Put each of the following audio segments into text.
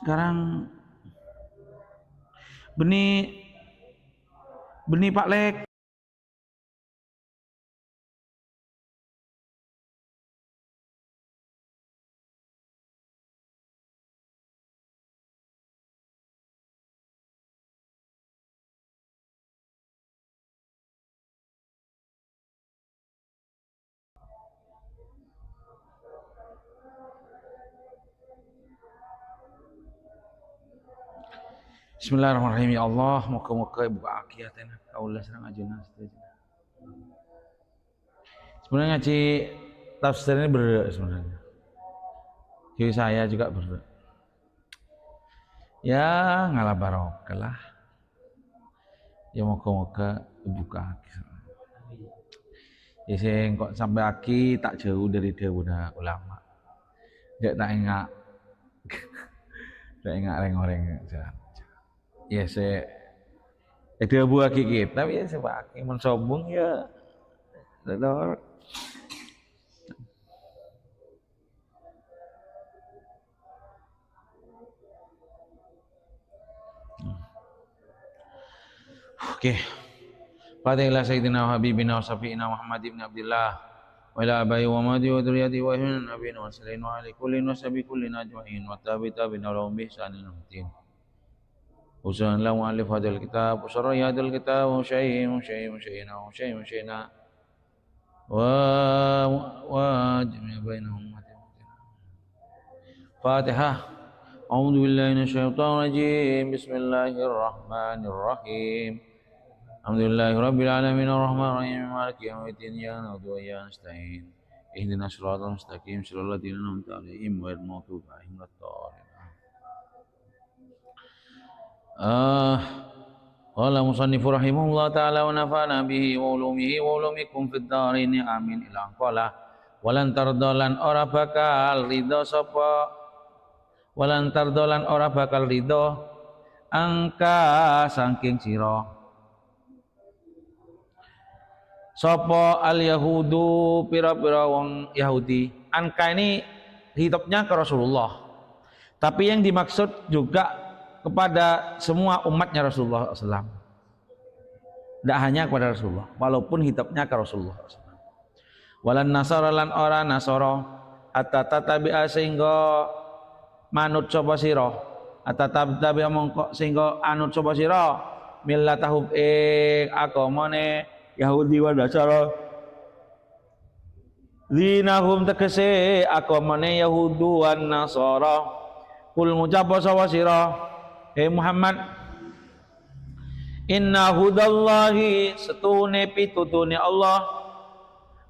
Sekarang benih Pak Lek. Bismillahirrahmanirrahim. Ya Allah, moga-moga buka akibatnya kaulah serang ajuna seterusnya. Sebenarnya ngaji tafsir ini berat sebenarnya. Jadi saya juga berat. Ya ngalah barokah lah. Ya moga-moga buka akibatnya. Ya sing kok sampai aki tak jauh dari dawuh ulama. Dek tak enggak. Tak enggak reng-reng aja. Ya ada buah kita tapi ya sebagai mensombong ya dor. Oke. Fatihillah Sayyidina wa Habibina wa Safi'ina Muhammad ibn Abdillah wa ila abai wa madi wa duriyati wa ihmin nabiyina wa salin wa ala kullin wa sabi kullin ajma'in wa tabi-tabi nawlahum bihsanin muhtin. Usahan lahu alif hadal kitab usara yadal kitab wa syai'in wa jami'a bainahum Fatihah. A'udzu billahi minasyaitonir rajim. Bismillahirrahmanirrahim. Alhamdulillahi rabbil alamin arrahmanir rahim maliki yaumiddin iyyaka na'budu wa iyyaka nasta'in. Ihdinas siratal mustaqim siratal ladzina an'amta 'alaihim ghairil maghdubi 'alaihim waladdallin. Qala musannifu rahimahullah ta'ala wa nafa'ana bihi wa ulumihi wa ulumikum fid dharain amin ila qala walan tardalan ora bakal ridho sapa walan tardalan ora bakal ridho angka saking sira sapa al yahudu pira-pira wong Yahudi. Angka ini hitopnya ke Rasulullah, tapi yang dimaksud juga kepada semua umatnya Rasulullah SAW. Tidak hanya kepada Rasulullah, walaupun hitopnya ke Rasulullah SAW. Walan nasara lan ora nasara atatabi'a sehingga manut sapa sira atatabi'a mongko sehingga anut sapa sira millatahum agamane Yahudi wa Nasara. Dinahum tegese agamane Yahudu wan Nasara. Kul ngucapa sapa sira Muhammad, inna hudallahi setune pitutune Allah,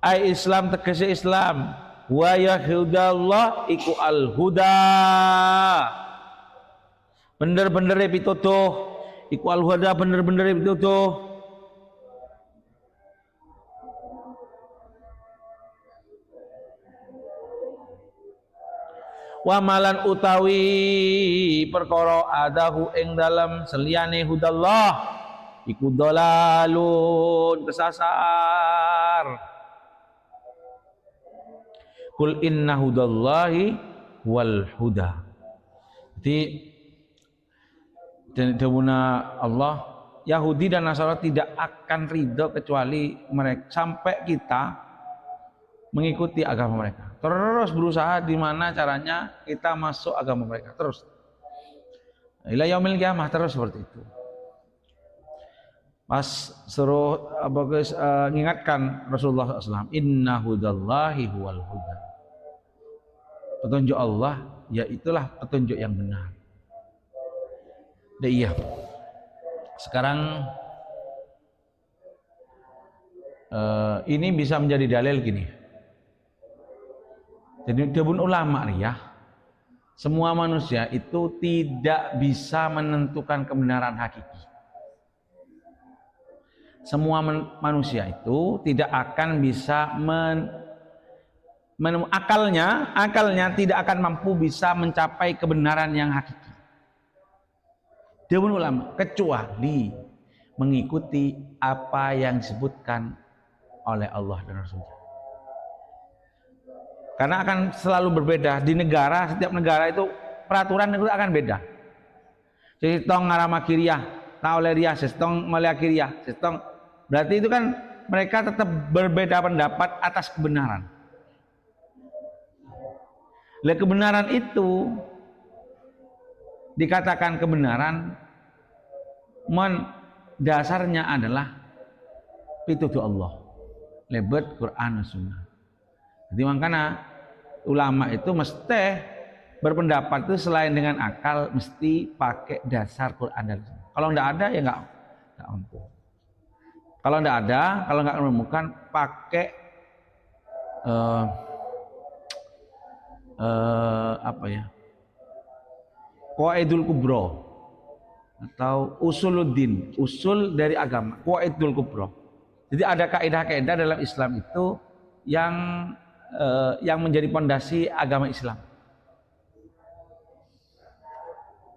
ai Islam tegese Islam, wa yahudallah iku al huda, bener-bener pitutuh, iku al huda bener-bener pitutuh. Wa malan utawi perkara adahu ing dalam seliyane hudallah iku dalalun kesasar. Kul inna hudallahi wal huda. Jadi dawuhna Allah, Yahudi dan Nasara tidak akan ridho kecuali mereka sampai kita mengikuti agama mereka. Terus berusaha di mana caranya kita masuk agama mereka terus. Ila yaumil qiyamah terus seperti itu. Pas suruh mengingatkan Rasulullah SAW, inna hudallahi huwal huda. Petunjuk Allah, ya itulah petunjuk yang benar. Iya. Sekarang ini bisa menjadi dalil gini. Jadi dawuh ulama nih ya, semua manusia itu tidak bisa menentukan kebenaran hakiki. Semua manusia itu tidak akan bisa akalnya tidak akan mampu bisa mencapai kebenaran yang hakiki. Dawuh ulama kecuali mengikuti apa yang disebutkan oleh Allah dan Rasulnya. Karena akan selalu berbeda di negara, setiap negara itu peraturan itu akan beda. Jadi tong ngarama kiriyah, tak oleh riyah, sistong malia kiriyah, sistong. Berarti itu kan mereka tetap berbeda pendapat atas kebenaran. Kebenaran itu dikatakan kebenaran dasarnya adalah pituduh Allah, lebet Quran Sunnah. Jadi makanya ulama itu mesti berpendapat itu selain dengan akal mesti pakai dasar Quran dan Sunnah. Kalau enggak ada ya enggak mampu. Kalau enggak ada, kalau enggak menemukan pakai apa ya? Qawaidul Kubra atau usuluddin, usul dari agama, Qawaidul Kubra. Jadi ada kaidah-kaidah dalam Islam itu yang menjadi pondasi agama Islam.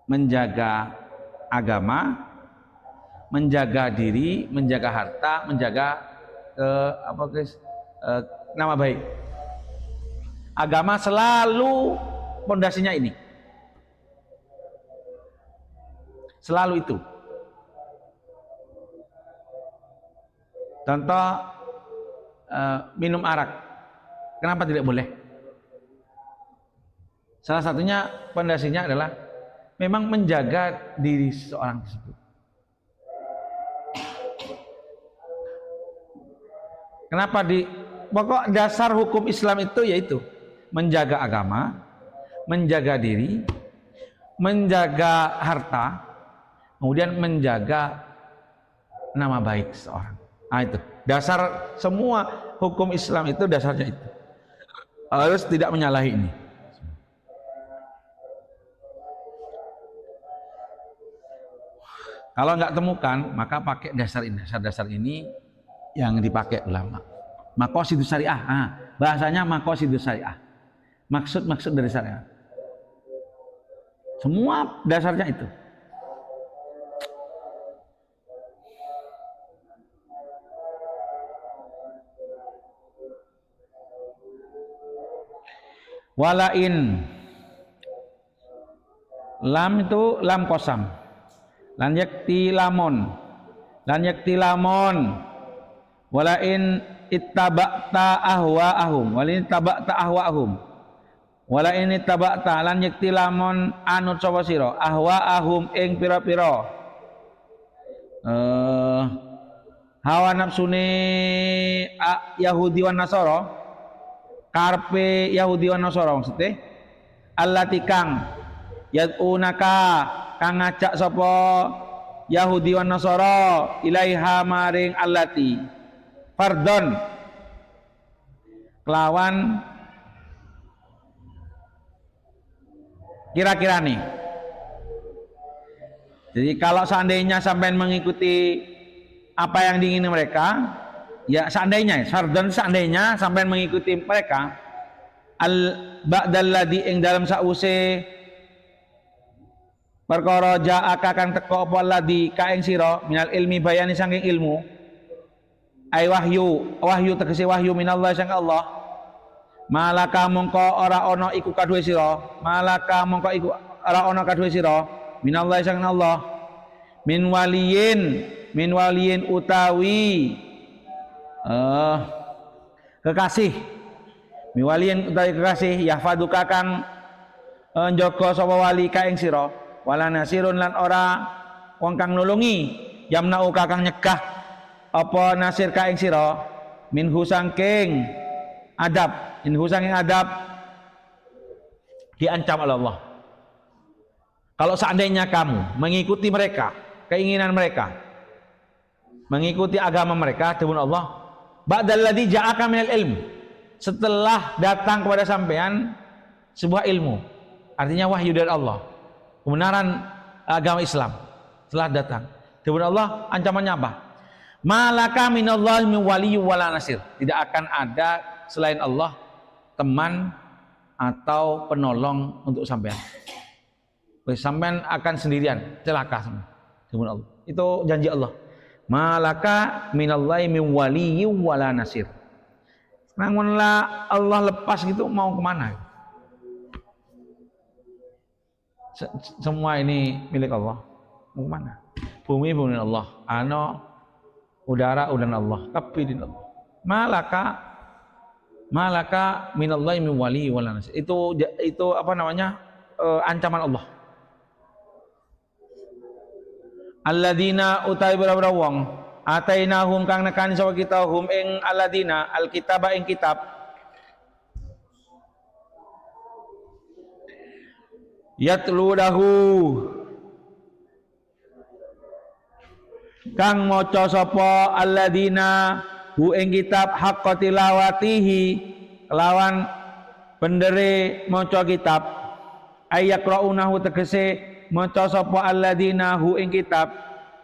Menjaga agama, menjaga diri, menjaga harta, menjaga nama baik. Agama selalu pondasinya ini. Selalu itu. Contoh minum arak. Kenapa tidak boleh? Salah satunya pondasinya adalah memang menjaga diri seseorang tersebut. Kenapa pokok dasar hukum Islam itu yaitu menjaga agama, menjaga diri, menjaga harta, kemudian menjaga nama baik seseorang. Nah itu dasar semua hukum Islam itu dasarnya itu. Harus tidak menyalahi ini. Kalau nggak temukan maka pakai dasar ini. Dasar ini yang dipakai ulama. Maqasidus syariah. Bahasanya maqasidus syariah. Maksud dari syariah. Semua dasarnya itu. Walain lam itu lam kosam lan yakti lamon walain ittaba'ta ahwa'ahum walain ittaba'ta ahwa'ahum walain ittaba'ta lan yakti lamon anut sapa sira ahwa'ahum ing pira-pira hawa nafsune Yahudi wan Nasara, karpe Yahudi wan Nasara maksudnya allati kang yad'unaka kang ngajak sapa Yahudi wan Nasara ilaiha maring allati fardon kelawan kira-kira nih. Jadi kalau seandainya sampai mengikuti apa yang diingini mereka, ya seandainya fardon seandainya sampai mengikuti mereka al ba'dal ladzi ing dalam sause perkara ja'aka kang teko apa ladzi ka ing sira minal ilmi bayani saking ilmu ai wahyu tegese wahyu minallah sang Allah malaka mongko ora ana iku kadue sira malaka mongko iku ora ana kadue sira minallah sang Allah min waliyin utawi kekasih miwalian utawi kekasih yahfaduka kang njaga sapa wali ka ing sira wala nasirun lan ora wong kang nulungi yamnau kang nyegah apa nasir ka ing sira minhu sangking adab diancam oleh Allah. Kalau seandainya kamu mengikuti mereka, keinginan mereka, mengikuti agama mereka, demi Allah, ba'dal ladzi ja'aka minal ilm, setelah datang kepada sampean sebuah ilmu, artinya wahyu dari Allah, kebenaran agama Islam telah datang. Demi Allah, ancamannya apa? Malaka minallahi min waliyyin wala nasir. Tidak akan ada selain Allah teman atau penolong untuk sampean. Sampean akan sendirian, celaka sama. Demi Allah. Itu janji Allah. Malaka minallahi min waliyyin wala nasir. Namunlah Allah lepas gitu mau kemana? semua ini milik Allah. Mau mana? Bumi milik Allah, udara Allah, kabeh Allah. Malaka minallahi min wali wala nasir. Itu apa namanya? Ancaman Allah. Alladzina utai boro-boro wong atainahum kang nekani sapa kita hum ing alladzina alkitaba ing kitab yatludahu kang maca sapa alladzina hu ing kitab haqqa tilawatihi kelawan bendere maca kitab ayakraunahu tegese maca sapa alladzina hu ing kitab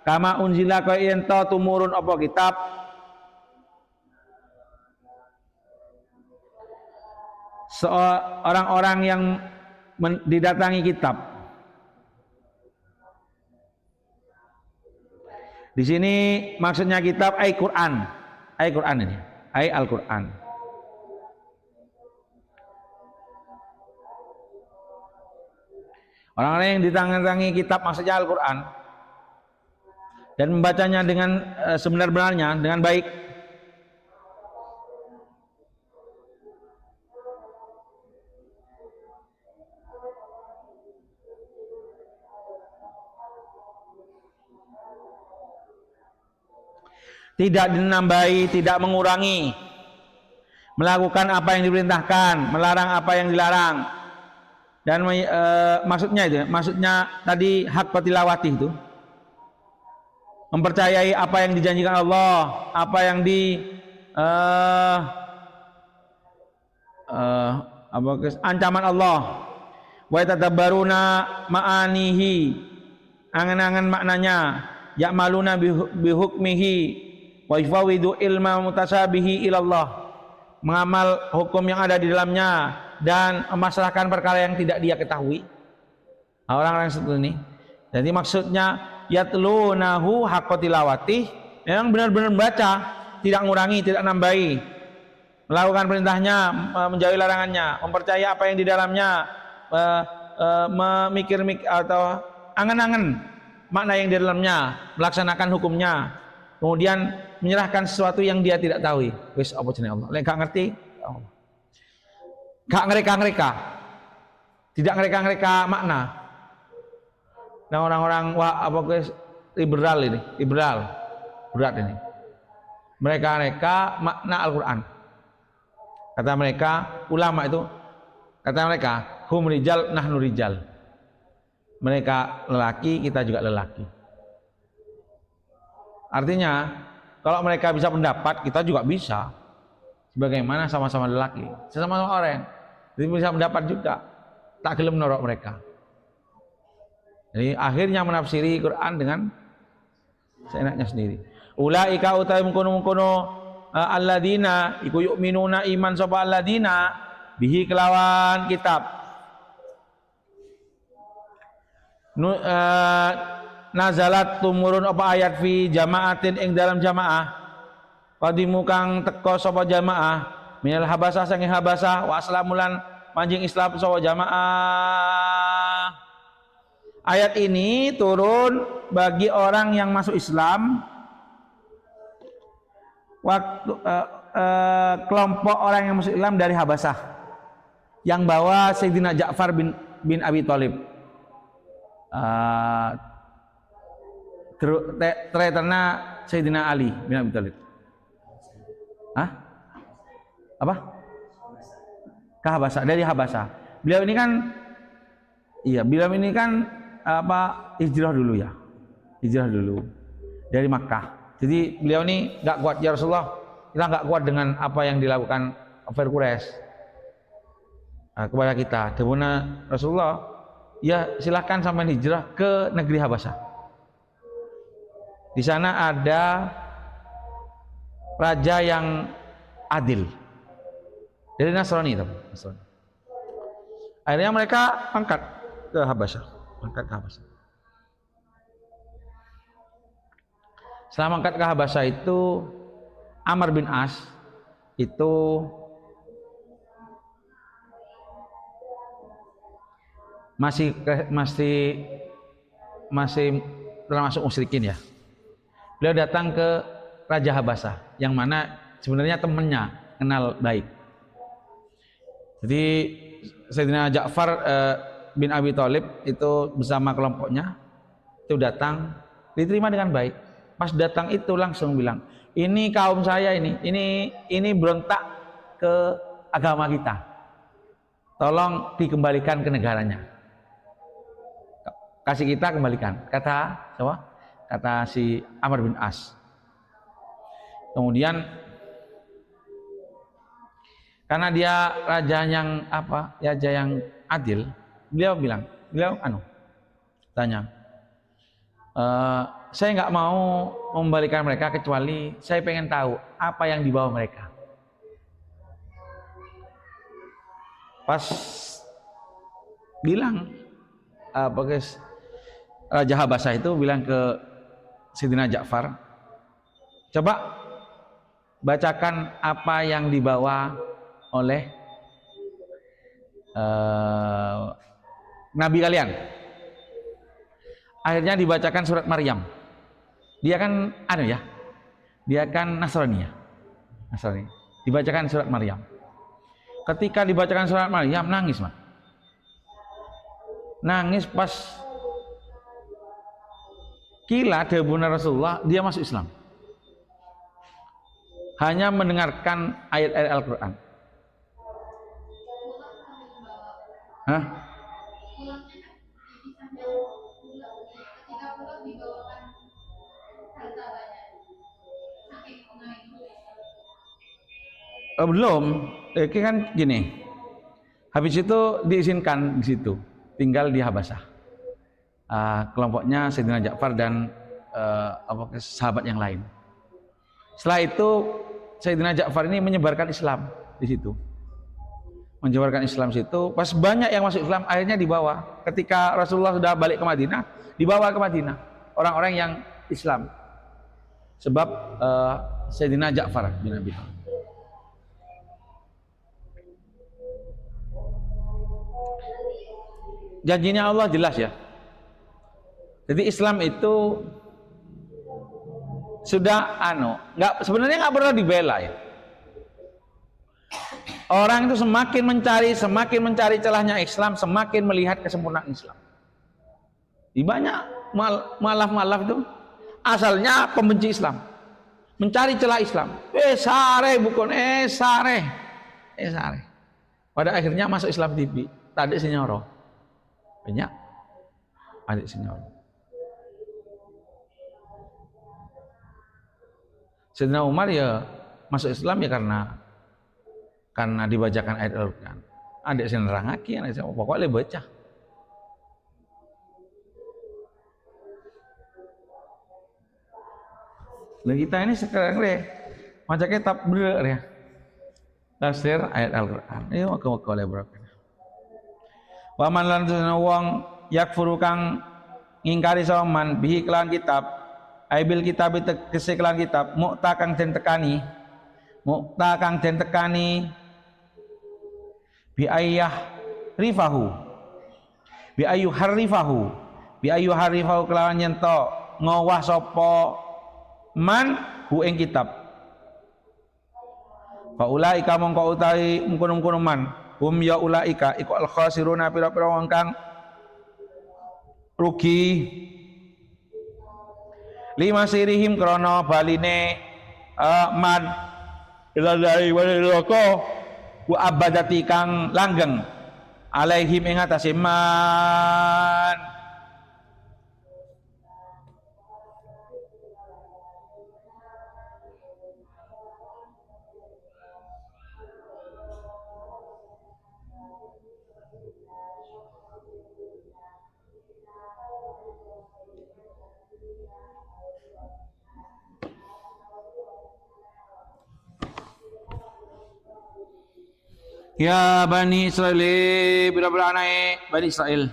kama unzila kaya yen tumurun apa kitab orang-orang yang didatangi kitab. Di sini maksudnya kitab Quran ini, Al-Quran. Orang-orang yang didatangi kitab maksudnya Al-Quran dan membacanya dengan sebenar-benarnya dengan baik. Tidak dinambahi, tidak mengurangi, melakukan apa yang diperintahkan, melarang apa yang dilarang. Dan maksudnya tadi hak tilawati itu mempercayai apa yang dijanjikan Allah, apa yang ancaman Allah. Wa yatadabbaruna ma'anihi, angan-angan maknanya, ya'maluna bihukmihi wa yafawwidu ilma mutasabihi ilallah, mengamal hukum yang ada di dalamnya dan memasrahkan perkara yang tidak dia ketahui. Orang-orang seperti ini. Jadi maksudnya yatlunahu haqqa tilawati, memang benar-benar baca, tidak ngurangi, tidak nambahi, melakukan perintahnya, menjauhi larangannya, mempercayai apa yang di dalamnya, memikir atau angan-angan makna yang di dalamnya, melaksanakan hukumnya, kemudian menyerahkan sesuatu yang dia tidak tahu. Wis apa jenenge Allah? Lek gak ngerti, Allah. Gak ngereka-ngereka, tidak ngereka-ngereka makna. Nah orang-orang liberal berat ini. Mereka makna Al-Quran. Kata mereka, ulama itu, kata mereka, hum rijal nahnu rijal. Mereka lelaki, kita juga lelaki. Artinya, kalau mereka bisa pendapat, kita juga bisa. Sebagaimana sama-sama lelaki, sama-sama orang. Jadi bisa pendapat juga. Tak gelem norok mereka. Jadi akhirnya menafsiri Quran dengan seenaknya sendiri. Ulaika utawi mungkono alladzina iku yu'minuna iman sapa alladzina bihi kelawan kitab. Nazalat tumurun apa ayat fi jamaatin ing dalam jamaah. Qadimu kang teka sapa jamaah minal habasah saking habasah wa aslamulan manjing Islam sapa jamaah. Ayat ini turun bagi orang yang masuk Islam waktu kelompok orang yang masuk Islam dari Habasah yang bawa Sayyidina Ja'far bin Abi Thalib. Ternyata Sayyidina Ali bin Abi Thalib. Apa? Ke Habasah, dari Habasah. Beliau ini kan hijrah dulu ya. Hijrah dulu dari Makkah. Jadi beliau ini enggak kuat, ya Rasulullah. Kita enggak kuat dengan apa yang dilakukan kafir Quraisy kepada kita. Dimana Rasulullah, ya silahkan sampai hijrah ke negeri Habasah. Di sana ada raja yang adil dari Nasrani. Akhirnya mereka angkat ke Habasah. Setelah angkat ke Habasah itu Amr bin As itu masih masih masih termasuk musyrikin ya. Beliau datang ke Raja Habasah yang mana sebenarnya temannya, kenal baik. Jadi Sayyidina Ja'far bin Abi Thalib itu bersama kelompoknya itu datang, diterima dengan baik. Pas datang itu langsung bilang, ini kaum saya ini berontak ke agama kita, tolong dikembalikan ke negaranya, kasih kita kembalikan, kata siapa? Kata si Amr bin As. Kemudian karena dia raja yang raja yang adil, beliau tanya, saya nggak mau membalikan mereka kecuali saya pengen tahu apa yang dibawa mereka. Pas bilang Raja Habasah itu bilang ke Sayyidina Ja'far, coba bacakan apa yang dibawa oleh Nabi kalian. Akhirnya dibacakan surat Maryam. Dia kan dia kan Nasrani. Dibacakan surat Maryam. Ketika dibacakan surat Maryam nangis, Mas. Nangis pas kila debunan Rasulullah dia masuk Islam. Hanya mendengarkan ayat-ayat Al-Qur'an. Hah? Belum, kan gini. Habis itu diizinkan di situ, tinggal di Habasah. Kelompoknya Sayyidina Ja'far dan sahabat yang lain. Setelah itu Sayyidina Ja'far ini menyebarkan Islam di situ. Menyebarkan Islam situ, pas banyak yang masuk Islam akhirnya dibawa. Ketika Rasulullah sudah balik ke Madinah, dibawa ke Madinah orang-orang yang Islam. Sebab Sayyidina Ja'far bin Abi Thalib. Janjinya Allah jelas ya. Jadi Islam itu sudah sebenarnya nggak pernah dibela ya. Orang itu semakin mencari celahnya Islam, semakin melihat kesempurnaan Islam. Di banyak malaf itu asalnya pembenci Islam, mencari celah Islam. Sare. Pada akhirnya masuk Islam TV, tadi senyoro. Banyak adik senyoro. Sayyidina Umar ya masuk Islam ya karena dibacakan ayat Al-Qur'an. Adik saya nerangake, pokoknya baca. Nah kita ini sekarang macam kitab bener ya. Tafsir ayat Al-Qur'an. Ayo maka oleh berapa. Wa man lan wong yakfuru kang ngingkari saman bihi kelan kitab, aibil kitab tegese kelan kitab, mukta kang den tekani bi ayyah rifahu bi ayu harifahu kelawan nyento ngowah sapa man hu ing kitab. Fa ulaika mongko utawi mungkon-mungkon man hum ya ulaika iku al khasiruna pira-pira wong kang rugi lima sirihim krana baline man iladai waliloko wa abadati kang langgeng alaihim ing atase man. Ya Bani Israil, bira-bira anake Bani Israil.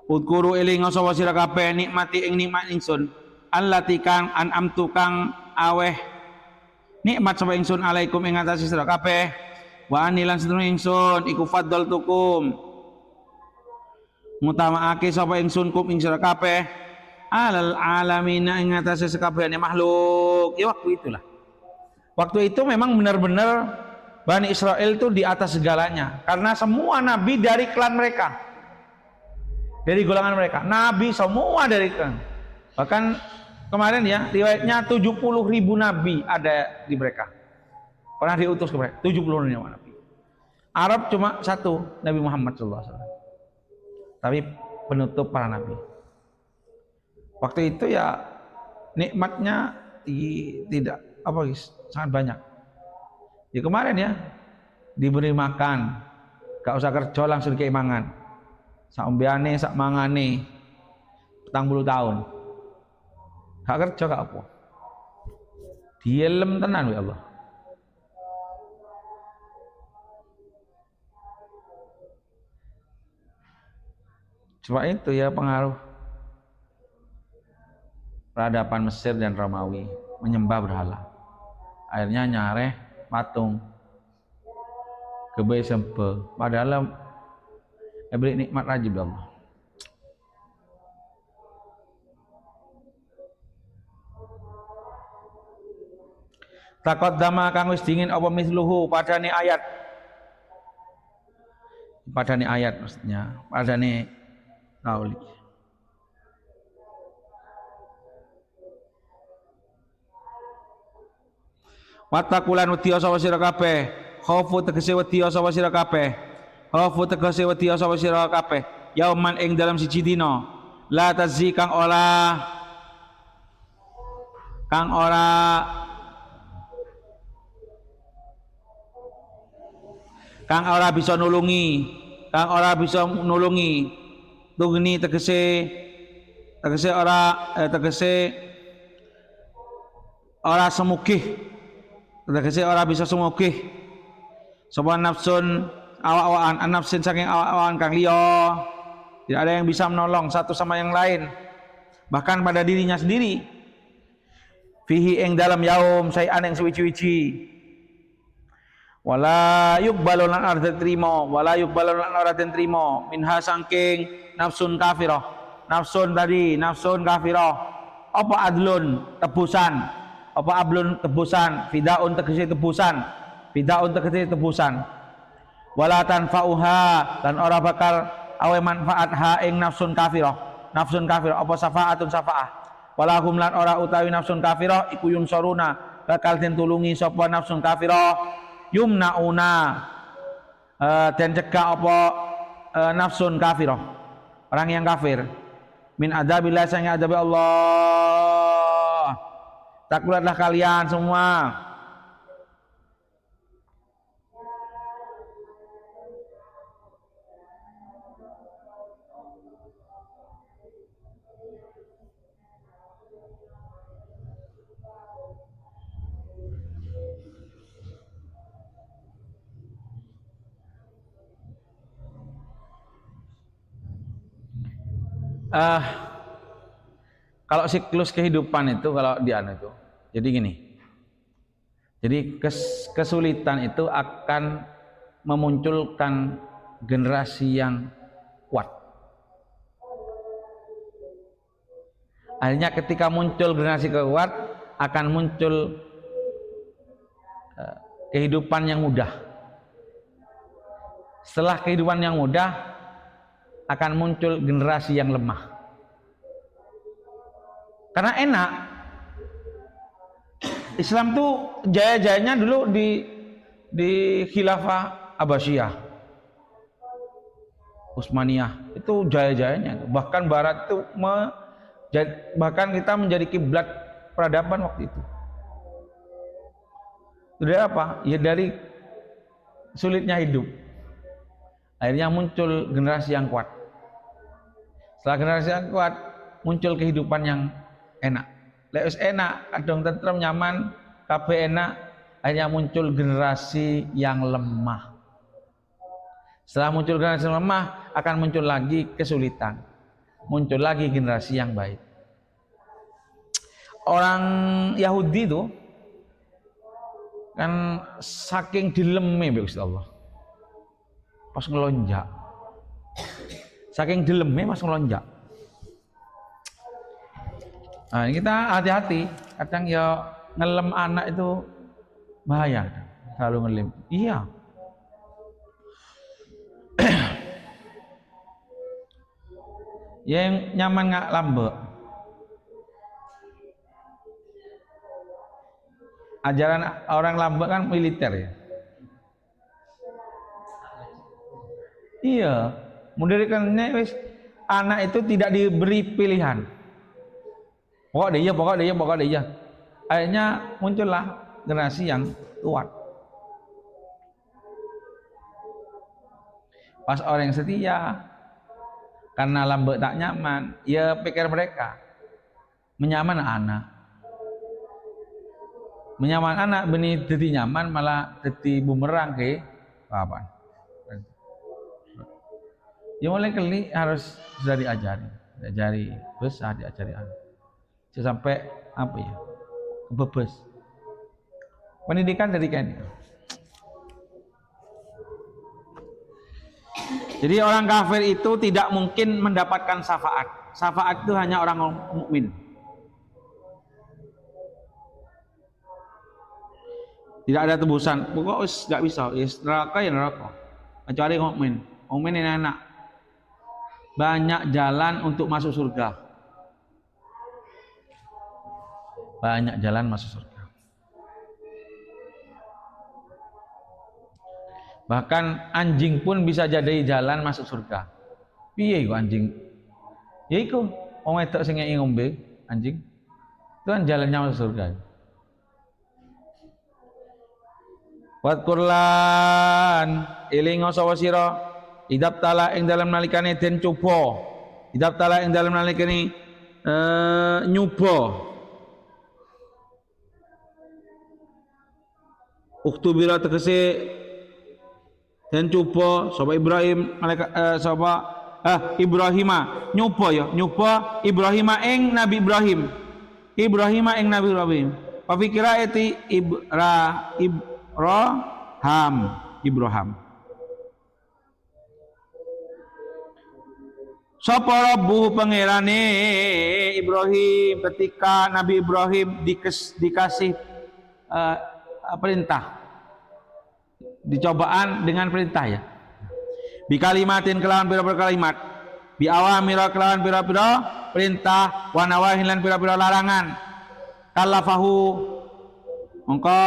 Udkuru eling sapa sira kabeh nikmati ing nikmat ingsun. Allati kang an'amtu kang aweh nikmat sapa ingsun alaikum ing atase sira kabeh. Wa anilan sedurunge ingsun iku faddaltukum ngutamaake sapa ingsun kum ing sira kabeh alal alamina ing atase sekabehane makhluk. Ya waktu itulah. Waktu itu memang benar-benar Bani Israel itu di atas segalanya karena semua nabi dari klan mereka. Dari golongan mereka. Nabi semua dari klan. Bahkan kemarin ya riwayatnya 70.000 nabi ada di mereka. Pernah diutus ke mereka 70.000 nabi. Arab cuma satu, Nabi Muhammad SAW. Tapi penutup para nabi. Waktu itu ya nikmatnya tidak apa guys, sangat banyak. Ya kemarin ya diberi makan, gak usah kerja langsung keimangan. Sak ombeane, sak mangane, 40 tahun. Gak kerja gak apa. Dielem tenan ya Allah. Cuma itu ya pengaruh peradaban Mesir dan Romawi menyembah berhala. Akhirnya nyareh patung kebe sempe. Padahal beri nikmat aja Allah. Taqaddama kang wis dingin apa misluhu padane ayat. Padane ayat maksudnya, padane kauli. Wattaqulan wedi sapa sira kabeh, khaufu tegese wedi sapa sira kabeh. Khaufu tegese wedi sapa sira kabeh. Yauman ing dalam siji dina, la tazi kang ora bisa nulungi, tugni tegese ora semugih. Tegese ora bisa sumugih sapa nafsun awak-awakan nafsin saking awak-awakan kang liya. Tidak ada yang bisa menolong satu sama yang lain, bahkan pada dirinya sendiri. Fihi ing dalam yaum sayan yang suwi-wiji. Wala yuqbalu lan arda trimo, wala yuqbalu lan arda trimo minha saking nafsun kafirah. Nafsun kafirah. Apa adlun tebusan? Apa ablun tebusan, fidaun tegese tebusan, wala tanfa'uha dan ora bakal awe manfaat ha ing nafsun kafirah, apa syafaatun syafaah, wala hum lan ora utawi nafsun kafirah iku yunsoruna bakal den tulungi sapa nafsun kafirah, yumnauna den cegah apa nafsun kafirah, orang yang kafir min adabillah sang adabi Allah. Takulatlah kalian semua. Kalau siklus kehidupan itu kalau di itu. Jadi gini. Jadi kesulitan itu akan memunculkan generasi yang kuat. Akhirnya ketika muncul generasi kuat akan muncul kehidupan yang mudah. Setelah kehidupan yang mudah akan muncul generasi yang lemah. Karena enak. Islam tuh jaya-jayanya dulu di Khilafah Abbasiyah, Utsmaniyah, itu jaya-jayanya. Bahkan Barat itu bahkan kita menjadi kiblat peradaban waktu itu. Dari apa? Ya dari sulitnya hidup. Akhirnya muncul generasi yang kuat. Setelah generasi yang kuat, muncul kehidupan yang enak. Lek enak, kadang tentrem nyaman, kabeh enak, hanya muncul generasi yang lemah. Setelah muncul generasi yang lemah, akan muncul lagi kesulitan. Muncul lagi generasi yang baik. Orang Yahudi itu kan saking dileme Gusti Allah. Pas ngelonjak. Saking delemnya mas ngelonjak. Nah, kita hati-hati. Kadang ya ngelem anak itu bahaya. Selalu ngelem. Iya. Yang nyaman nggak lambek. Ajaran orang lambek kan militer ya. Iya, mendirikannya wis anak itu tidak diberi pilihan. Pokok dia. Akhirnya muncullah generasi yang kuat. Pas orang yang setia, karena lambek tak nyaman, ya pikir mereka menyaman anak. Menyaman anak benih jadi nyaman malah jadi bumerang ke apa? Ya mulai kali harus sudah diajari besar diajari anak. Sampai apa ya? Kebebas. Pendidikan dari kain. Jadi orang kafir itu tidak mungkin mendapatkan syafaat. Syafaat itu hanya orang mukmin. Tidak ada tebusan. Pokoknya nggak bisa. Neraka ya neraka. Kecuali mukmin. Mukmin ini enak. Banyak jalan untuk masuk surga. Banyak jalan masuk surga. Bahkan anjing pun bisa jadi jalan masuk surga. Piye iku anjing? Ya iku wong wedok sing ngeki ngombe anjing. Itu kan jalannya masuk surga. Wa qurlan ilingo sapa sira idap tala ing dalam nalikane den coba. Idap tala ing dalam nalikane nyoba. Uktubira tegese dan coba sapa Ibrahim Ibrahima nyoba ya nyoba Ibrahima ing Nabi Ibrahim Pafikira eti Ibrahim sapa rabbuh pangerane Ibrahim ketika Nabi Ibrahim dikasih perintah dicobaan dengan perintah ya bi kalimatin kelawan pira-pira kalimat bi awamira kelawan pira-pira perintah wa nawahin lan pira-pira larangan kalafahu mongko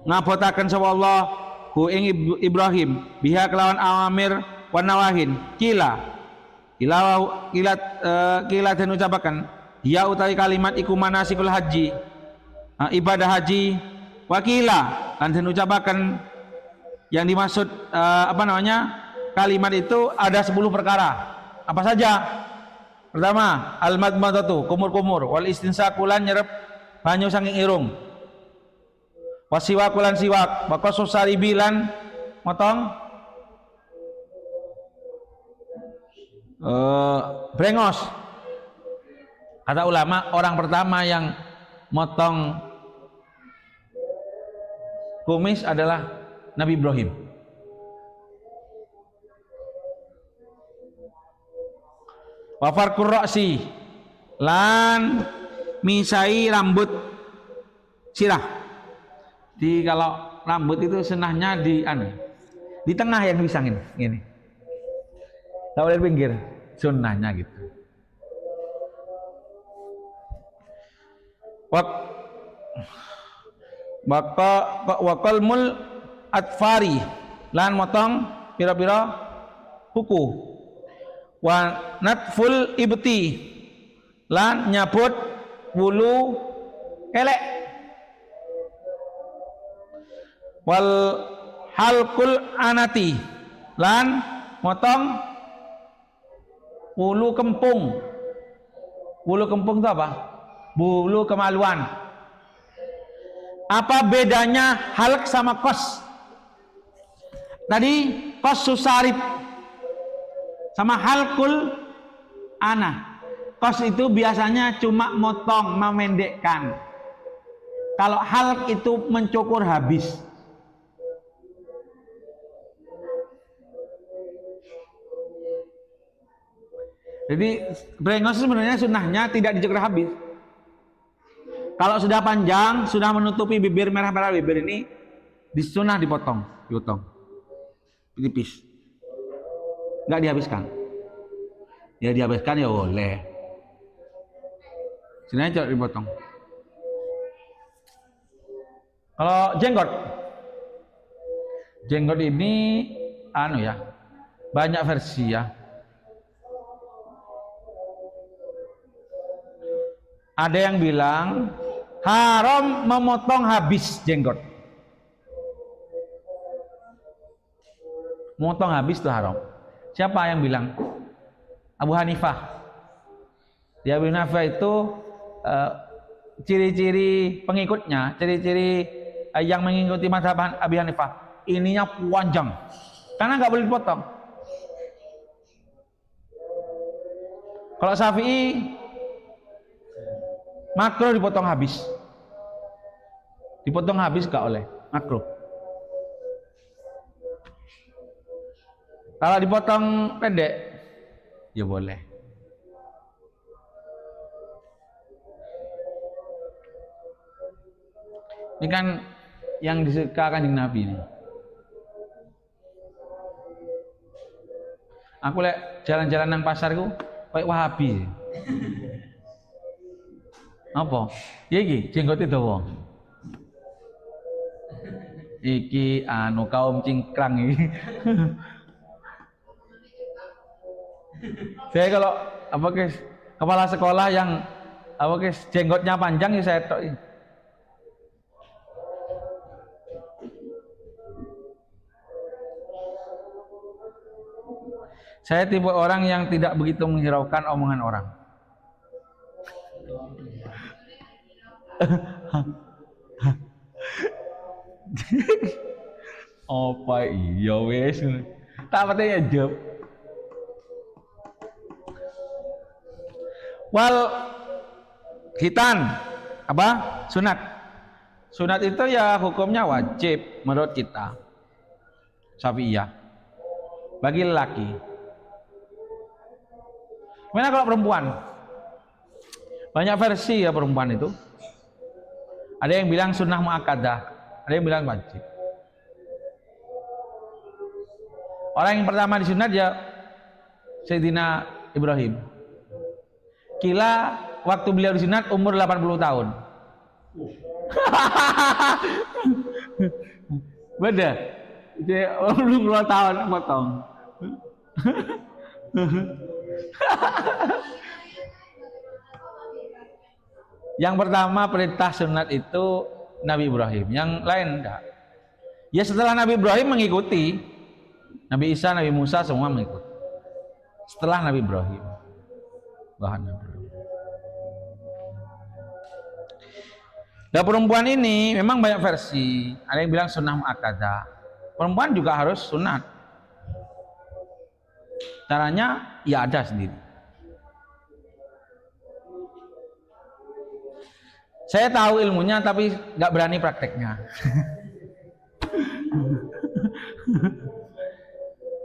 ngabotaken sapa Allah hu ing Ibrahim biha kelawan awamir wa nawahin kila dan ucapaken dia utawi kalimat iku manasikul haji ibadah haji wakila dan ucapakan yang dimaksud kalimat itu ada 10 perkara. Apa saja? Pertama, al-madmadatu kumur-kumur wal istinsakulan nyerep banyu saking irung. Wasiwakulan siwak, baqasus saribilan motong brengos. Kata ulama, orang pertama yang motong kumis adalah Nabi Ibrahim. Wafar kurroksi lan misai rambut sirah. Di kalau rambut itu senahnya di tengah yang disangin gini. Tak boleh pinggir, sunnahnya gitu. Wakalmul atfari lan motong pira-pira kuku wa natful ibti lan nyabut bulu elek wal halkul anati lan motong bulu kempung. Bulu kempung itu apa? Bulu kemaluan. Apa bedanya halq sama kos? Tadi kos susarib sama halqul ana. Kos itu biasanya cuma motong, memendekkan. Kalau halq itu mencukur habis. Jadi brengos sebenarnya sunnahnya tidak dicukur habis. Kalau sudah panjang, sudah menutupi bibir merah-merah bibir ini, disunah dipotong. Tipis. Nggak dihabiskan. Ya dihabiskan ya boleh. Sini aja dipotong. Kalau jenggot ini banyak versi ya. Ada yang bilang haram memotong habis jenggot. Memotong habis itu haram. Siapa yang bilang? Abu Hanifah. Di Abu Hanifah itu ciri-ciri pengikutnya, ciri-ciri yang mengikuti mazhab Abu Hanifah, ininya panjang. Karena nggak boleh dipotong. Kalau Syafi'i makruh dipotong habis. Dipotong habis gak oleh, makruh. Kalau dipotong pendek, ya boleh. Ini kan yang disuka Kanjeng Nabi ini. Aku lihat jalan-jalan nang pasarku kayak Wahabi. Apa? Iki jenggote dawa. Iki kaum cingkrang iki. Saya kalau kepala sekolah yang jenggotnya panjang ya saya tok. Saya tipe orang yang tidak begitu menghiraukan omongan orang. Apa iya wes? Tak penting ya jawab. Wal khitan apa? Sunat. Sunat itu ya hukumnya wajib menurut kita. Syafi'iyah. Bagi lelaki. Gimana kalau perempuan? Banyak versi ya perempuan itu. Ada yang bilang sunnah muakkadah, ada yang bilang wajib. Orang yang pertama disunat ya Sayyidina Ibrahim. Kila waktu beliau disunat umur 80 tahun. Beda. Dia umur 2 tahun potong. Yang pertama perintah sunat itu Nabi Ibrahim, yang lain enggak. Ya setelah Nabi Ibrahim mengikuti Nabi Isa, Nabi Musa semua mengikuti. Setelah Nabi Ibrahim, bahan Nabi Ibrahim. Dan perempuan ini memang banyak versi. Ada yang bilang sunnah muakkadah. Perempuan juga harus sunat. Caranya ya ada sendiri. Saya tahu ilmunya tapi nggak berani prakteknya.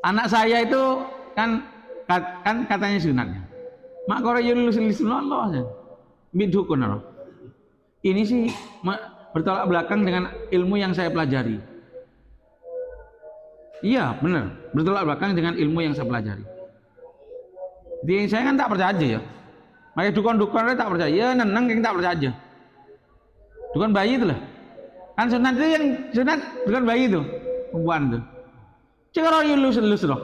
Anak saya itu kan katanya sunatnya. Mak kore lulus Allah. Bidukun Allah. Ini sih bertolak belakang dengan ilmu yang saya pelajari. Iya benar, bertolak belakang dengan ilmu yang saya pelajari. Jadi saya kan tak percaya aja ya. Makanya dukun-dukun tak percaya. Ya neneng yang tak percaya aja. Dukun bayi itu lah. Kan sunat itu yang sunat dukun bayi itu, perempuan itu. Cek orang lulus loh.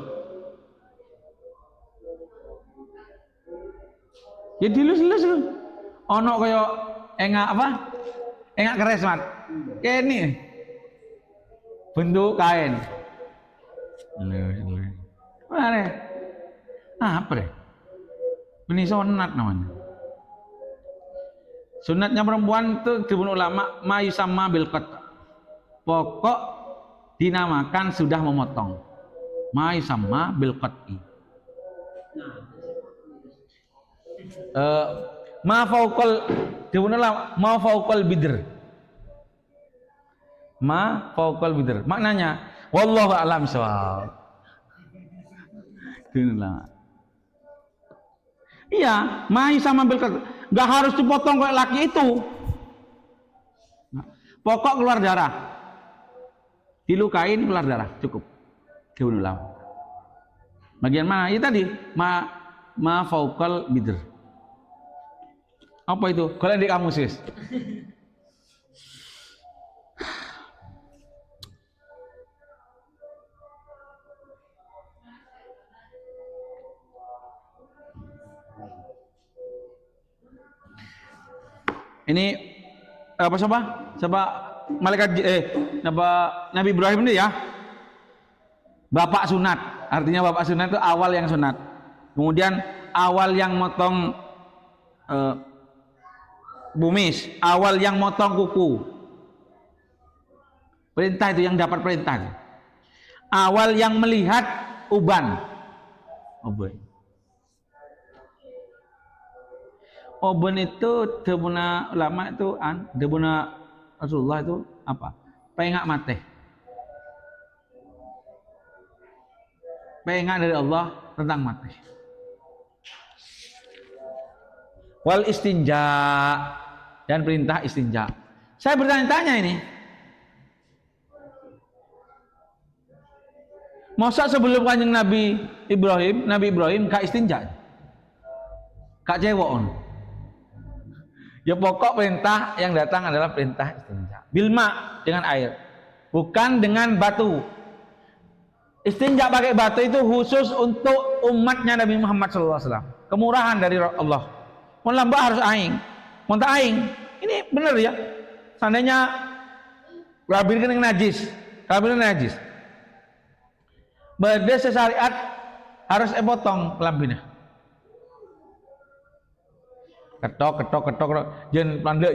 Ya dilus loh. Ono kaya engak apa? Engak keres mat. Kayak ini. Bentuk kain. Mana? Apa deh? Ini sunat namanya. Sunatnya perempuan itu dibun ulama mayusamma bil qat. Pokok dinamakan sudah memotong. Mayusamma bil qati. Ma fauqal dibun ulama ma fauqal bidr. Ma fauqal bidr. Maknanya wallahu a'lam shawab. Itulah. Iya, maisa mambil nggak harus dipotong kayak laki itu. Pokok keluar darah, dilukain keluar darah cukup. Diulang. Bagian mana? Itu tadi ma faukal bidr. Apa itu? Kalau di kamus guys. Ini apa coba malaikat Nabi Ibrahim ini ya bapak sunat, artinya bapak sunat itu awal yang sunat, kemudian awal yang motong bumis, awal yang motong kuku, perintah itu yang dapat perintah, awal yang melihat uban. Oben itu debuna ulama itu debuna Rasulullah itu apa? Pengak mate. Pengak dari Allah tentang mate. Wal istinja dan perintah istinja. Saya bertanya-tanya ini. Masa sebelum kanjeng Nabi Ibrahim gak istinja? Gak cewek. Ya pokok perintah yang datang adalah perintah istinja. Bilma dengan air, bukan dengan batu. Istinja pakai batu itu khusus untuk umatnya Nabi Muhammad SAW. Kemurahan dari Allah. Mau lambak harus aing, mau tak aing. Ini benar ya. Seandainya kabir kena najis, Beda sesyariat harus potong kelambinnya. Ketok, jen pandek,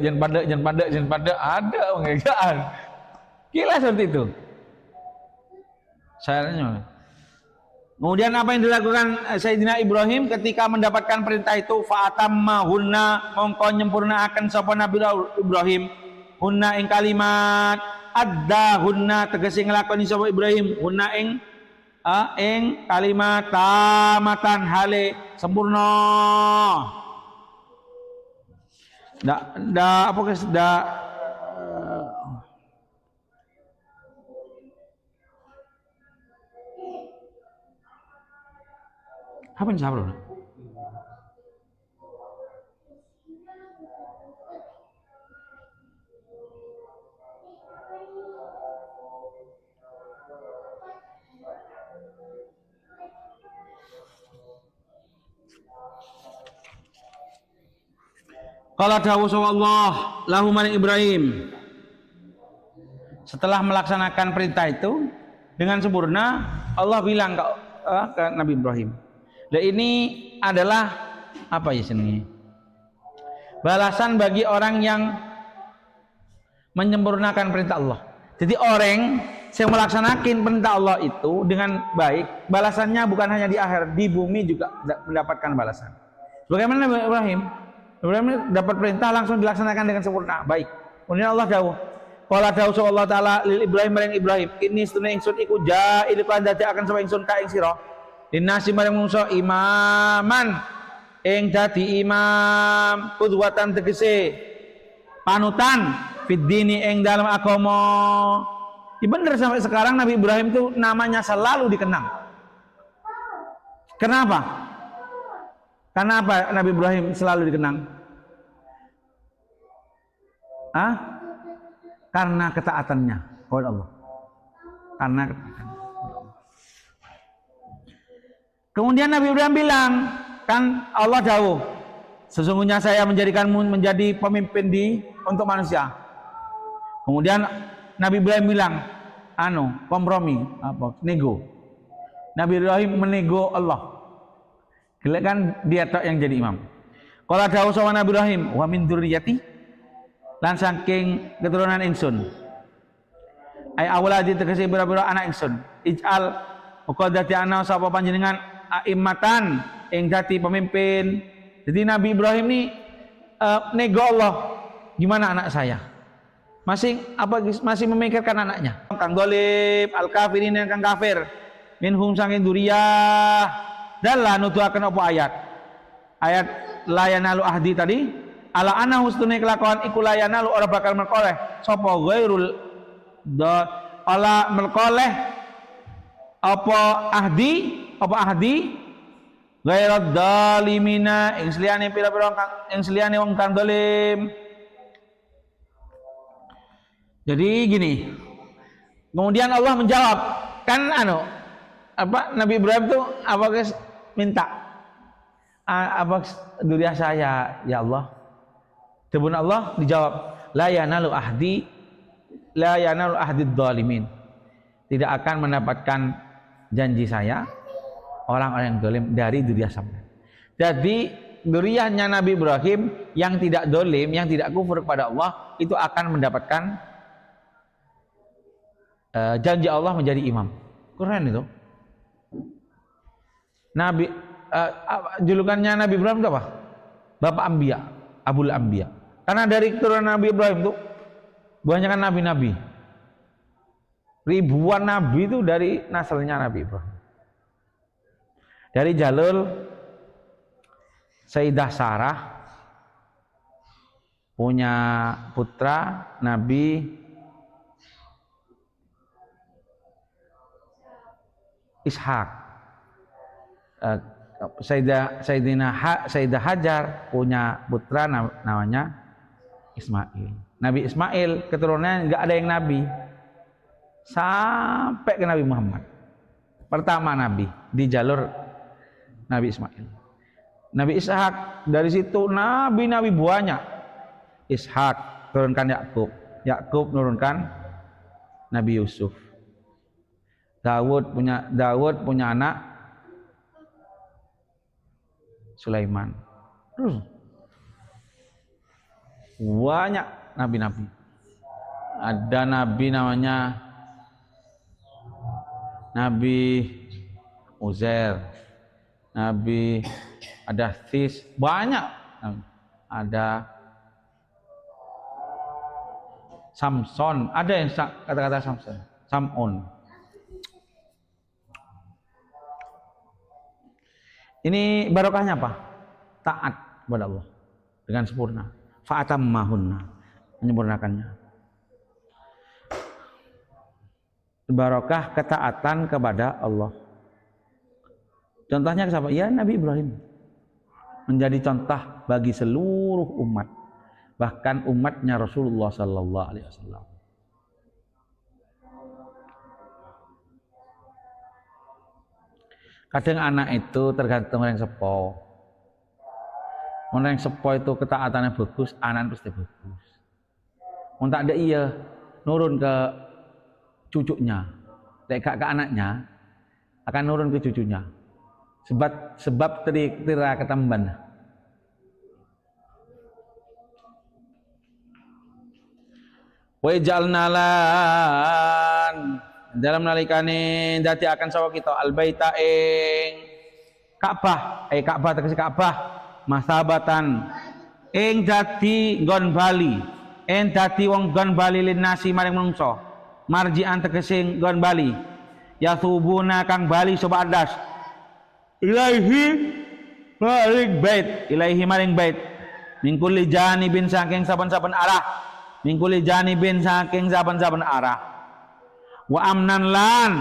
ada pengerjaan. Gila seperti itu. Sayangnya. Kemudian apa yang dilakukan Sayyidina Ibrahim ketika mendapatkan perintah itu? Fa'atammahunna, mongko nyempurnaaken sapa Nabi Ibrahim hunna ing kalimat adda hunna, tegese nglakoni sapa Ibrahim hunna ing kalimat tamatan hale sempurna. Apa guys? Apa yang sabar? Qala dawuh Allah lahu maring Ibrahim, setelah melaksanakan perintah itu dengan sempurna, Allah bilang ke Nabi Ibrahim, dan ini adalah apa ya sini? Balasan bagi orang yang menyempurnakan perintah Allah. Jadi orang yang melaksanakan perintah Allah itu dengan baik, balasannya bukan hanya di akhir, di bumi juga mendapatkan balasan. Bagaimana Nabi Ibrahim dapat perintah langsung dilaksanakan dengan sempurna, baik. Kemudian Allah dawuh, qala dawuh sallallahu taala lil Ibrahim maring Ibrahim, ini sedune ingsun iku ja'il kan dadi akan sapa ingsun ka ing sira dinasi maring manusa imaman ing dadi imam, qudwatan tegese panutan fid dini ing dalam agama. Ya bener, sampai sekarang Nabi Ibrahim itu namanya selalu dikenang. Kenapa? Karena apa Nabi Ibrahim selalu dikenang? Karena ketaatannya kepada Allah. Karena ketaatannya. Kemudian Nabi Ibrahim bilang, kan Allah dawuh, sesungguhnya saya menjadikanmu menjadi pemimpin untuk manusia. Kemudian Nabi Ibrahim bilang, kompromi, nego. Nabi Ibrahim menego Allah. Gila kan dia tok yang jadi imam. Qala dawuh sama Nabi Ibrahim, wa min dzurriyyati, lan saking keturunan ingsun. Ai awladi tegese bira-bira anak ingsun. Ij'al uga dadi ana sapa panjenengan aimmatan ing dadi pemimpin. Jadi Nabi Ibrahim ini nego Allah, gimana anak saya? Masih memikirkan anaknya. Kang dolib, al kafirin kang kafir. Minhum saking duriyah. Dan lah nuduhaken apa ayat. ayat la yanalu ahdi tadi, ala ana husnul kelakuan iku la yanalu ora bakal merkoleh sapa ghairul da ala merkoleh apa ahdi ghairad dalimina ing seliyane pira-pira ing seliyane wong kang zalim. Jadi gini, kemudian Allah menjawab, kan Nabi Ibrahim tuh apa guys minta apa duriah saya ya Allah. Tebun Allah dijawab, la yanalu ahdi dzalimin. Tidak akan mendapatkan janji saya orang-orang yang zalim dari duriah sampean. Jadi duriahnya Nabi Ibrahim yang tidak zalim, yang tidak kufur kepada Allah itu akan mendapatkan janji Allah menjadi imam. Keren itu. Nabi julukannya Nabi Ibrahim itu apa? Bapak Ambiya, Abul Ambiya. Karena dari keturunan Nabi Ibrahim itu banyak kan nabi-nabi. Ribuan nabi itu dari nasalnya Nabi Ibrahim. Dari jalur Sayyidah Sarah punya putra Nabi Ishak. Sayyidah Hajar punya putra namanya Ismail. Nabi Ismail keturunannya nggak ada yang nabi sampai ke Nabi Muhammad. Pertama nabi di jalur Nabi Ismail. Nabi Ishak dari situ nabi-nabi banyak. Ishak turunkan Yakub, Yakub menurunkan Nabi Yusuf. Daud punya anak Sulaiman. Terus banyak nabi-nabi. Ada nabi namanya Nabi Uzair, Nabi ada This, banyak. Ada Samson, ada yang kata-kata Samson, Samon. Ini barokahnya apa? Taat kepada Allah dengan sempurna. Fa'atammahunna, menyempurnakannya. Barokah ketaatan kepada Allah. Contohnya siapa? Ya Nabi Ibrahim. Menjadi contoh bagi seluruh umat. Bahkan umatnya Rasulullah sallallahu alaihi wasallam. Kadang anak itu tergantung orang sepo. Orang yang sepo itu ketaatannya bagus, anak pasti bagus. Mau tak ada iya nurun ke cucunya, lek gak ke anaknya akan nurun ke cucunya. Sebab tira ketamban. Wa jalnalan dalam nalikane dadi akan sawa kita albaita ing Ka'bah, Ka'bah tegese Ka'bah masabatan ing dadi nggon bali, ing dadi wong nggon bali linasi maring manungsa, marji'an tegese nggon bali, yasubuna kang bali sapa adas ilaihi maring bait mingkuli janibin saking saben-saben arah, mingkuli janibin saking saben-saben arah. Wa amnan lan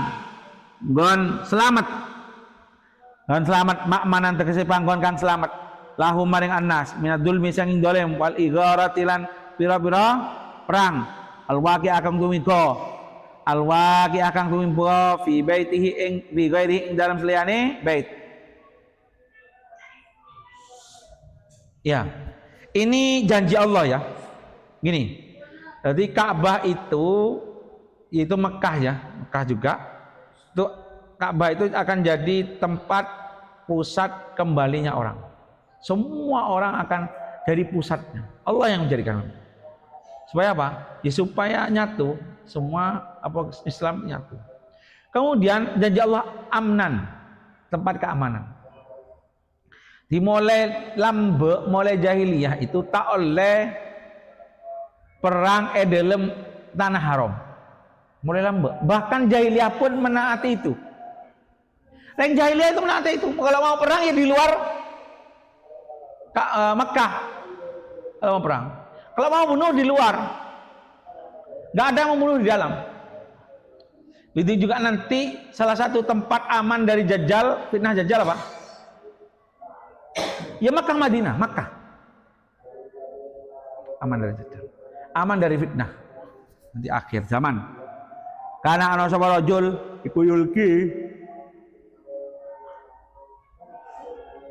gon selamat makmanan tegese panggon kang selamat lahum maring annas minadul misanging dolem wal igharatilan pira-pira perang alwaqi akan tumibo fi baitihi ing bi ghairihi ing dalam seliyane bait. Ya ini janji Allah ya gini, jadi Ka'bah itu Mekah ya, Mekah juga. Itu Ka'bah itu akan jadi tempat pusat kembalinya orang. Semua orang akan dari pusatnya. Allah yang menjadikan. Supaya apa? Ya supaya nyatu semua Islam nyatu. Kemudian janji Allah amnan, tempat keamanan. Dimulai mulai jahiliyah itu tak oleh perang dalam tanah haram. Mulai lambe. Bahkan jahiliyah pun menaati itu. Yang jahiliyah itu menaati itu. Kalau mau perang ya di luar Mekah kalau mau perang. Kalau mau bunuh di luar, nggak ada yang membunuh di dalam. Itu juga nanti salah satu tempat aman dari Dajjal, fitnah Dajjal apa? Ya Makkah Madinah, Makkah. Aman dari Dajjal. Aman dari fitnah. Nanti akhir zaman. Karena ana sapa rajul iku yulki.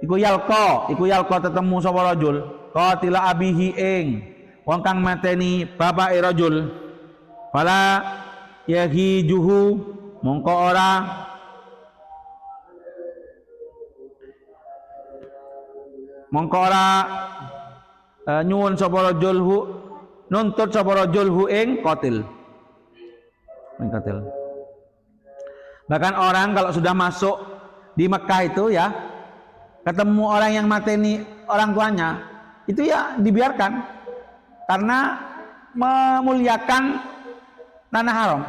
Iku yalqa tetemu sapa rajul, qatila abihi ing wong kang mateni bapake rajul. Fala yahijuhu mongko ora nyuwun sapa rajul hu nuntut sapa rajul hu ing qatil. Bahkan orang kalau sudah masuk di Mekah itu ya ketemu orang yang mateni orang tuanya itu ya dibiarkan karena memuliakan tanah haram.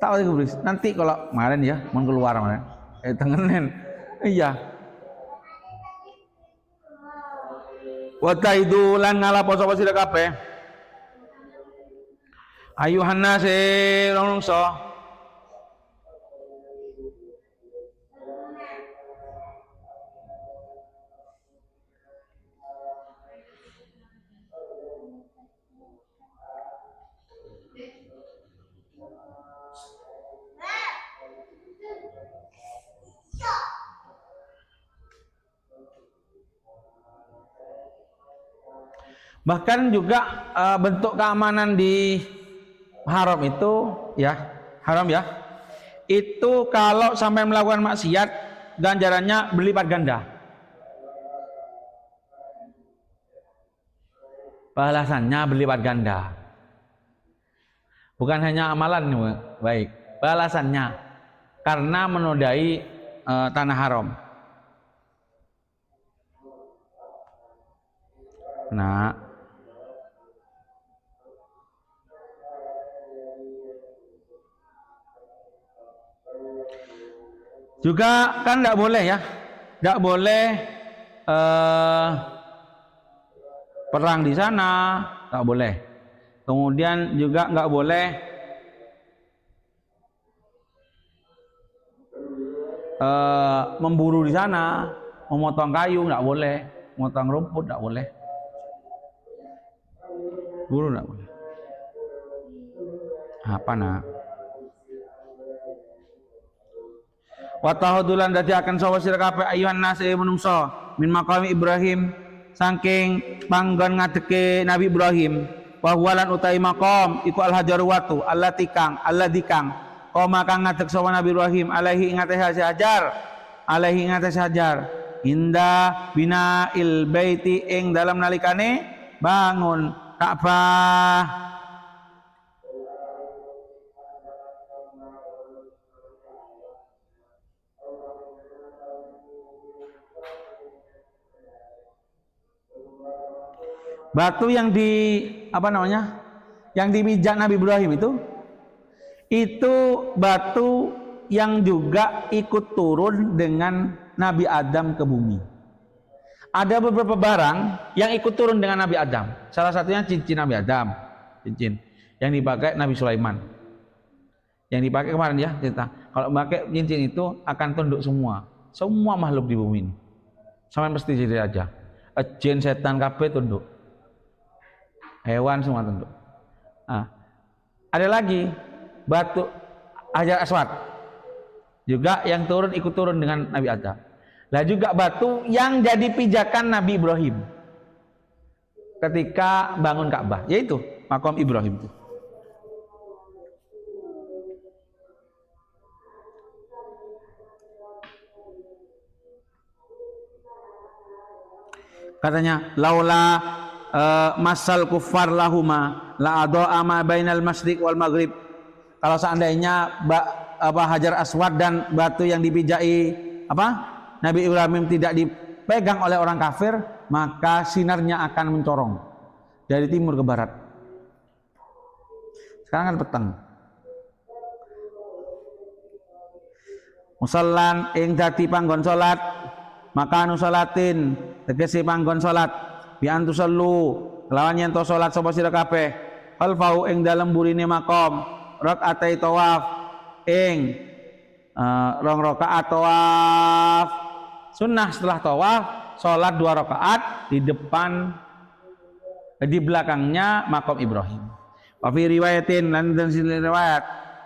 Tak boleh nanti kalau kemarin ya mau keluar kemarin tengenen iya wataidu lan ngalapo sapa sira kabeh ayuhan nase rumangsa bahkan juga bentuk keamanan di haram itu ya haram ya itu kalau sampai melakukan maksiat ganjarannya berlipat ganda balasannya berlipat ganda bukan hanya amalan baik balasannya karena menodai tanah haram. Nah juga kan tidak boleh ya, tidak boleh perang di sana, tidak boleh. Kemudian juga nggak boleh memburu di sana, memotong kayu nggak boleh, memotong rumput nggak boleh, buru nggak boleh. Apa nak? Watahudulan dadi akan sawa sira kabeh ayuhan nas menungso min maqam Ibrahim saking panggon ngadeke Nabi Ibrahim wa huwalan utai maqam iku al hajaru watu allati kang koma kang ngadek sawa Nabi Ibrahim alaihi ingatase hajar inda binail baiti ing dalam nalikane bangun Ka'bah. Batu yang yang dipijak Nabi Ibrahim itu batu yang juga ikut turun dengan Nabi Adam ke bumi. Ada beberapa barang yang ikut turun dengan Nabi Adam. Salah satunya cincin Nabi Adam, cincin yang dipakai Nabi Sulaiman. Yang dipakai kemarin ya cerita. Kalau pakai cincin itu akan tunduk semua makhluk di bumi ini. Sampai mesti jadi raja. Jin, setan, kabeh tunduk. Hewan semua tunduk. Nah, ada lagi batu Hajar Aswad juga yang ikut turun dengan Nabi Adam. Lah juga batu yang jadi pijakan Nabi Ibrahim ketika bangun Ka'bah, yaitu makam Ibrahim itu. Katanya laula masal kufar lahuma la ado'a ma bainal masjid wal maghrib. Kalau seandainya Hajar Aswad dan batu yang dipijai Nabi Ibrahim tidak dipegang oleh orang kafir, maka sinarnya akan mencorong dari timur ke barat. Sekarang kan petang. Musallan ing dadi panggon salat maka anu salatin tegese panggon salat bi antusallu kelawan yen to salat sapa sira kabeh khalfau ing dalem burine makom rakaatai tawaf ing rong rakaat tawaf sunnah setelah tawaf salat 2 rakaat di depan di belakangnya makom Ibrahim. Wa fi riwayatin lan dan riwayat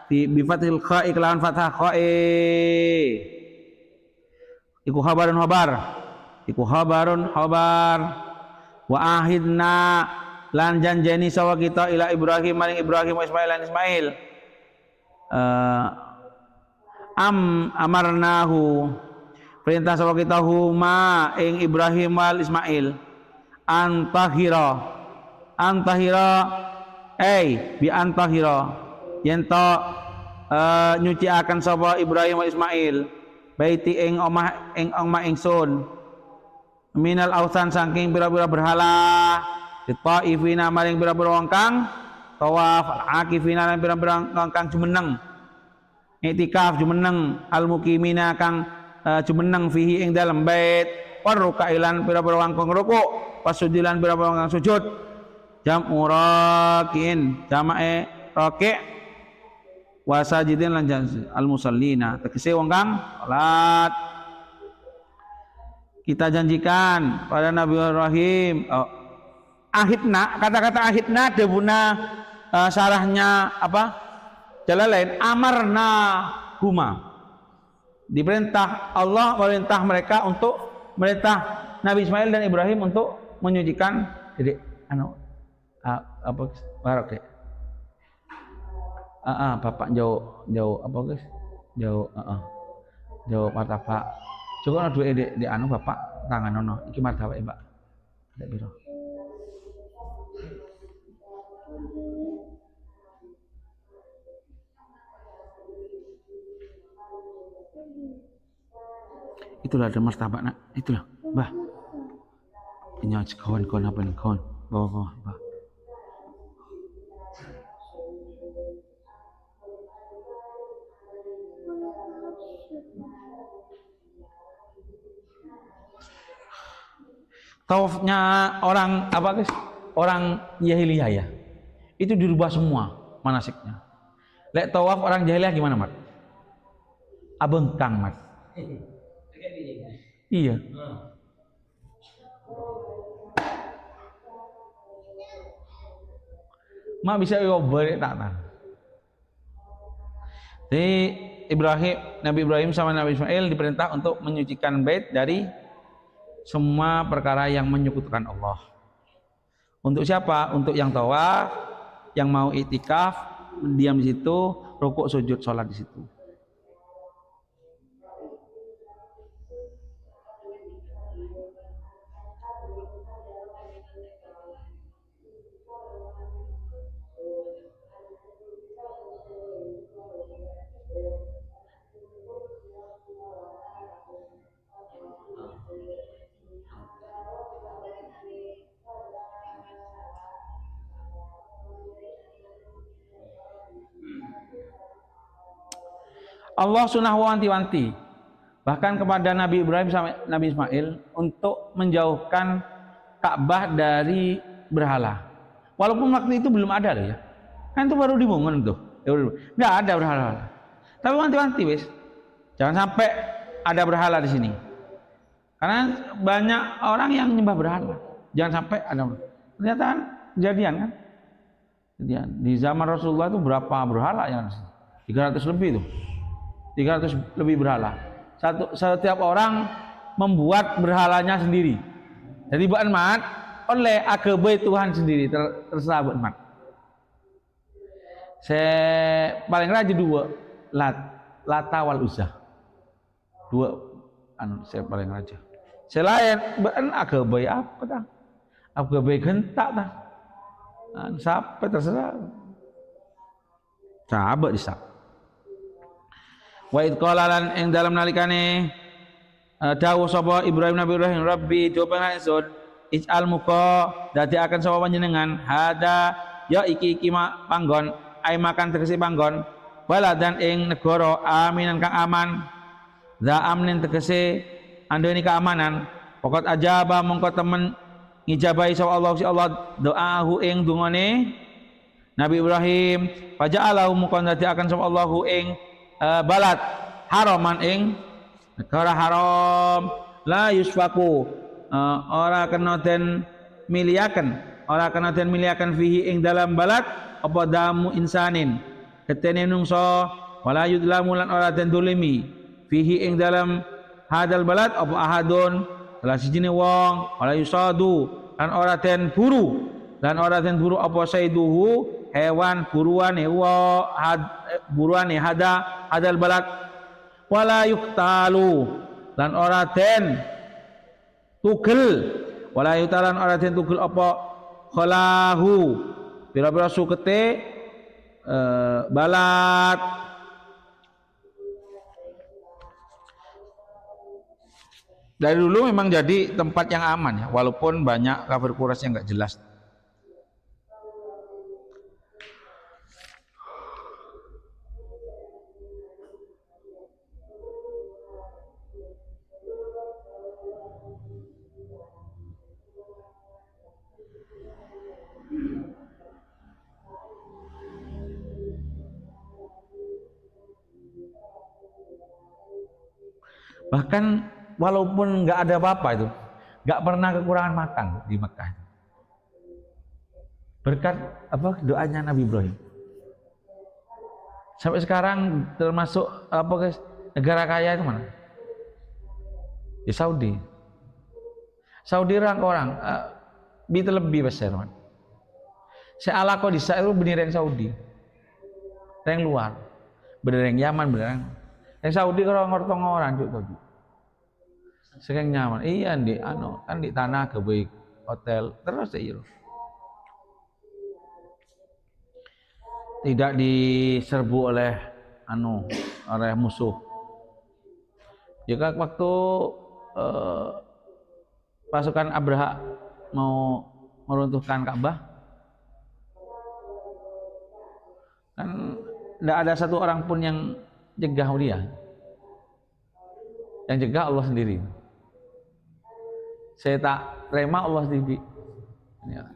bi fathil kha'i kelawan fathah kha'i iku khabarun khabar wa ahidna lan janjeni sawa kita ila Ibrahim maring Ibrahim wa Ismail lan Ismail amarnahu perintah sawa kita huma ing Ibrahim wal Ismail antahira bi antahira yen to nyuci akan sapa Ibrahim wa Ismail baiti ing omah ingsun minal ausan saking pira-pira berhala ditaifina maring pira-pira wong kang tawaf akifina lan pira-pira wong kang jumeneng iktikaf jumeneng al mukimina kang jumeneng fihi ing dalem bait warukailan pira-pira wong kang rukuk pasudilan pira-pira wong kang sujud jam'u rakiin jamae raki' wasajidin lan al musallina tegese wong kang salat. Kita janjikan pada Nabi Ibrahim ahidna, kata-kata ahidna debuna syarahnya apa Jalalain amarna huma diperintah Allah merintah mereka untuk merintah Nabi Ismail dan Ibrahim untuk menyucikan jadi apa barok ya bapak jauh apa guys jauh martabak coba dua di anu bapak tangan nono iki martabak mbak ndak biro itulah ada martabak nak itulah mbah ini kawan apa nih kawan bawa mbah. Tawafnya orang apa guys? Orang jahiliyah ya. Itu dirubah semua manasiknya. Lek tawaf orang jahiliyah gimana, Mat? Abengkang, Mat. Iya. Mak bisa balik tak. Jadi Nabi Ibrahim sama Nabi Ismail diperintah untuk menyucikan bait dari semua perkara yang menyekutukan Allah. Untuk siapa? Untuk yang tawaf, yang mau iktikaf, diam di situ, rukuk, sujud, sholat di situ. Allah sunnah wanti-wanti bahkan kepada Nabi Ibrahim sampai Nabi Ismail untuk menjauhkan Ka'bah dari berhala. Walaupun waktu itu belum ada loh ya. Kan itu baru dibangun tuh. Enggak ada berhala. Tapi wanti-wanti wis. Jangan sampai ada berhala di sini. Karena banyak orang yang nyembah berhala. Jangan sampai ada. Ternyata kan kejadian kan. Kejadian. Di zaman Rasulullah itu berapa berhala yang 300 lebih tuh. 300 lebih berhala. Setiap orang membuat berhalanya sendiri. Jadi bukan mat oleh AKB Tuhan sendiri terserah buat mat. Saya paling rajin dua Lata wal Uzza. Dua saya paling rajin. Selain bukan AKB apa dah? AKB gentak dah. Sampai terserah. Sahabat disak. Wa id qala lan ing dalam nalikane dawuh sapa Ibrahim Nabi Ibrahim Rabbi coba ingsun ij'al muka dadi akan sapa panjenengan hada ya iki panggon ai makan tegese panggon baladan ing negara aminan kang aman za amnin tegese ando ini keamanan. Pokok ajaba mongko temen ngijabahi sapa Allah si Allah doahu ing dungane Nabi Ibrahim. Faja'alahu mongko akan sapa Allahu ing balad haraman ing negara haram la yusfaku ora kena den miliaken fihi ing dalam balad apa damu insanin ketene nungso wala yudlamu lan ora den dolimi fihi ing dalam hadal balad apa ahadun salah sijine wong wala yusadu lan ora den buru apa saiduhu hewan buruane hadal balad wala yuktalu lan ora den tugel apa khalahu pira-pira sukete balat. Dari dulu memang jadi tempat yang aman ya, walaupun banyak kafir Quraisy yang nggak jelas. Bahkan walaupun nggak ada apa-apa itu, nggak pernah kekurangan makan di Mekah. Berkat apa doanya Nabi Ibrahim. Sampai sekarang termasuk apa guys, negara kaya itu mana? Di Saudi. Saudi orang bit lebih besar man. Saya ala kok di Saudi bener yang Saudi, yang luar, bener yang Yaman, bener yang Saudi kalau ngortong orang juga. Sekarang nyaman. Iya di kan di tanah kebaik hotel terus ya. Tidak diserbu oleh oleh musuh. Jika waktu pasukan Abraha mau meruntuhkan Ka'bah, kan tidak ada satu orang pun yang cegah dia. Yang cegah Allah sendiri. Saya tak terima Allah sendiri. Ya.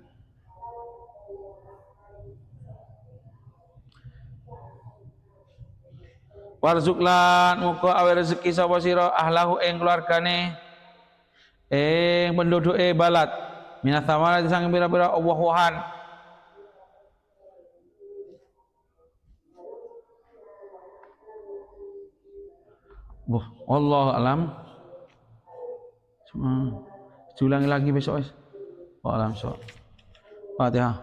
Warzuklan muka awe rezeki sapa sira ahlahu ing keluargane ing penduduke balad minas samarati sang pira-pira woh-wohan. Allah alam. Ulangi lagi besok. Alam so. Fatihah.